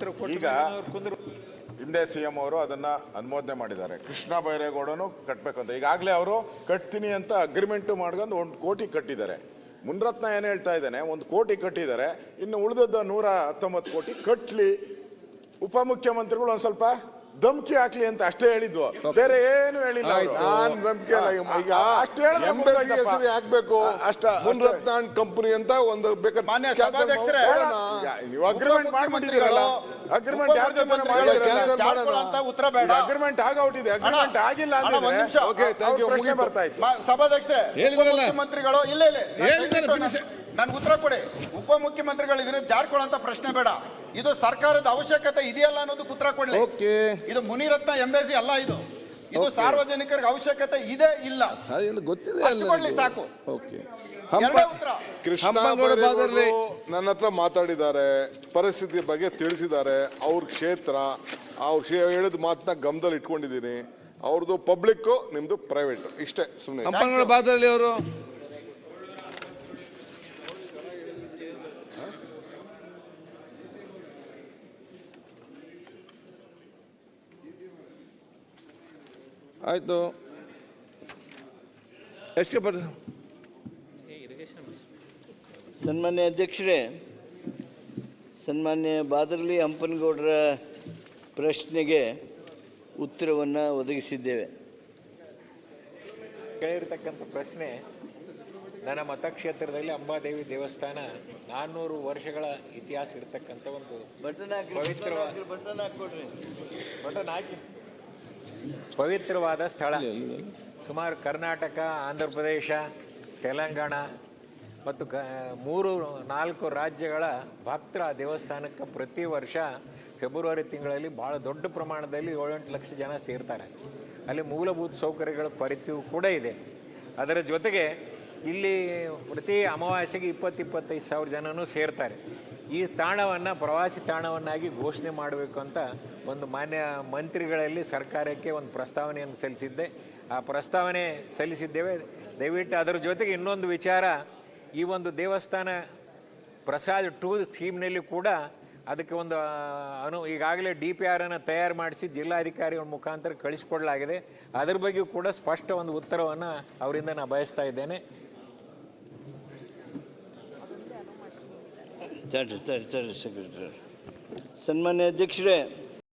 ಉತ್ತರ ಈಗ ಹಿಂದೆ CM ಅವರು ಅದನ್ನ ಅನುಮೋದನೆ ಮಾಡಿದ್ದಾರೆ. ಕೃಷ್ಣ ಬೈರೇಗೌಡನು ಕಟ್ಟಬೇಕಂತ ಈಗಾಗಲೇ ಅವರು ಕಟ್ತೀನಿ ಅಂತ ಅಗ್ರಿಮೆಂಟ್ ಮಾಡ್ಕೊಂಡು 1 ಕೋಟಿ ಕಟ್ಟಿದ್ದಾರೆ. ಮುನ್ರತ್ನ ಏನು ಹೇಳ್ತಾ ಇದ್ದಾನೆ, 1 ಕೋಟಿ ಕಟ್ಟಿದ್ದಾರೆ, ಇನ್ನು ಉಳಿದದ್ದ 119 ಕೋಟಿ ಕಟ್ಲಿ, ಉಪಮುಖ್ಯಮಂತ್ರಿಗಳು ಒಂದ್ ಸ್ವಲ್ಪ ಧಮ್ಕಿ ಹಾಕ್ಲಿ ಅಂತ ಅಷ್ಟೇ ಹೇಳಿದ್ವು, ಬೇರೆ ಏನು ಹೇಳಿಲ್ಲ. ನಾನ್ ನಂಬಿಕೆ ಇಲ್ಲ. ಈಗ ಎಂಬೆಸಿ ಹೆಸರು ಹಾಕ್ಬೇಕು, ಮುನ್ರತ್ನ ಕಂಪನಿ ಅಂತ ಒಂದು ನೀವು ಅಗ್ರಿಮೆಂಟ್ ಮಾಡ್ಬಿಟ್ಟಿದ್ದೀರಲ್ಲ, ಅಗ್ರಿಮೆಂಟ್ ಯಾರ ಜೊತೆ ಉತ್ತರ ಬೇಡ. ಅಗ್ರಿಮೆಂಟ್ ಆಗೌಟಿದೆ, ಅಗ್ರಿಮೆಂಟ್ ಆಗಿಲ್ಲ ಅಂದ್ರೆ ಪ್ರಶ್ನೆ ಬರ್ತಾ ಇತ್ತು. ಸಭಾಧ್ಯಕ್ಷರೇ, ಉಪಮುಖ್ಯಮಂತ್ರಿಗಳು ಇಲ್ಲ ನನ್ಗೆ ಉತ್ತರ ಕೊಡಿ. ಉಪಮುಖ್ಯಮಂತ್ರಿಗಳಿದ್ರೆ ಜಾರ್ಕೊಳ್ಳೋ ಪ್ರಶ್ನೆ ಬೇಡ. ಇದು ಸರ್ಕಾರದ ಅವಶ್ಯಕತೆ ಇದೆಯಲ್ಲ ಅನ್ನೋದಕ್ಕೆ ಉತ್ತರ ಕೊಡ್ಲಿ. ಇದು ಮುನಿರತ್ನ ಎಂಬೆಸಿ ಅಲ್ಲ, ಇದು ಸಾರ್ವಜನಿಕರಿಗೆ ಅವಶ್ಯಕತೆ ಇದೆ ಇಲ್ಲ ಗೊತ್ತಿದೆ ಸಾಕು. ಕೃಷ್ಣ ಬೈರೇಗೌಡರು ನನ್ನ ಹತ್ರ ಮಾತಾಡಿದ್ದಾರೆ, ಪರಿಸ್ಥಿತಿ ಬಗ್ಗೆ ತಿಳಿಸಿದ್ದಾರೆ. ಅವ್ರ ಕ್ಷೇತ್ರ, ಅವ್ರು ಹೇಳಿದ ಮಾತನ್ನ ಗಮನದಲ್ಲಿ ಇಟ್ಕೊಂಡಿದ್ದೀನಿ. ಅವ್ರದ್ದು ಪಬ್ಲಿಕ್, ನಿಮ್ದು ಪ್ರೈವೇಟ್, ಇಷ್ಟೇ. ಸುಮ್ಮನೆ ಬಾದರ್ಲಿ ಅವರು ಆಯ್ತು. ಸನ್ಮಾನ್ಯ ಅಧ್ಯಕ್ಷರೇ, ಸನ್ಮಾನ್ಯ ಬಾದರ್ಲಿ ಹಂಪನಗೌಡರ ಪ್ರಶ್ನೆಗೆ ಉತ್ತರವನ್ನು ಒದಗಿಸಿದ್ದೇವೆ. ಕೇಳಿರ್ತಕ್ಕಂಥ ಪ್ರಶ್ನೆ, ನನ್ನ ಮತಕ್ಷೇತ್ರದಲ್ಲಿ ಅಂಬಾದೇವಿ ದೇವಸ್ಥಾನ 400 ವರ್ಷಗಳ ಇತಿಹಾಸ ಇರತಕ್ಕಂಥ ಒಂದು ಪವಿತ್ರವಾದ ಸ್ಥಳ. ಸುಮಾರು ಕರ್ನಾಟಕ, ಆಂಧ್ರ ಪ್ರದೇಶ, ತೆಲಂಗಾಣ ಮತ್ತು 3-4 ರಾಜ್ಯಗಳ ಭಕ್ತರ ದೇವಸ್ಥಾನಕ್ಕೆ ಪ್ರತಿ ವರ್ಷ ಫೆಬ್ರವರಿ ತಿಂಗಳಲ್ಲಿ ಭಾಳ ದೊಡ್ಡ ಪ್ರಮಾಣದಲ್ಲಿ 7-8 ಲಕ್ಷ ಜನ ಸೇರ್ತಾರೆ. ಅಲ್ಲಿ ಮೂಲಭೂತ ಸೌಕರ್ಯಗಳ ಕೊರತೆಯೂ ಕೂಡ ಇದೆ. ಅದರ ಜೊತೆಗೆ ಇಲ್ಲಿ ಪ್ರತಿ ಅಮಾವಾಸ್ಯೆಗೆ 20-25 ಸಾವಿರ ಜನನೂ ಸೇರ್ತಾರೆ. ಈ ತಾಣವನ್ನು ಪ್ರವಾಸಿ ತಾಣವನ್ನಾಗಿ ಘೋಷಣೆ ಮಾಡಬೇಕು ಅಂತ ಒಂದು ಮಾನ್ಯ ಮಂತ್ರಿಗಳಲ್ಲಿ ಸರ್ಕಾರಕ್ಕೆ ಒಂದು ಪ್ರಸ್ತಾವನೆಯನ್ನು ಸಲ್ಲಿಸಿದ್ದೆ. ಆ ಪ್ರಸ್ತಾವನೆ ಸಲ್ಲಿಸಿದ್ದೇವೆ. ದಯವಿಟ್ಟು ಅದರ ಜೊತೆಗೆ ಇನ್ನೊಂದು ವಿಚಾರ, ಈ ಒಂದು ದೇವಸ್ಥಾನ ಪ್ರಸಾದ್ 2 ಸ್ಕೀಮ್ನಲ್ಲಿ ಕೂಡ ಅದಕ್ಕೆ ಒಂದು ಈಗಾಗಲೇ DPR ಅನ್ನು ತಯಾರು ಮಾಡಿಸಿ ಜಿಲ್ಲಾಧಿಕಾರಿಗಳ ಮುಖಾಂತರ ಕಳಿಸಿಕೊಡಲಾಗಿದೆ. ಅದರ ಬಗ್ಗೆ ಕೂಡ ಸ್ಪಷ್ಟ ಒಂದು ಉತ್ತರವನ್ನು ಅವರಿಂದ ನಾನು ಬಯಸ್ತಾ ಇದ್ದೇನೆ. ಸನ್ಮಾನ್ಯ ಅಧ್ಯಕ್ಷರೇ,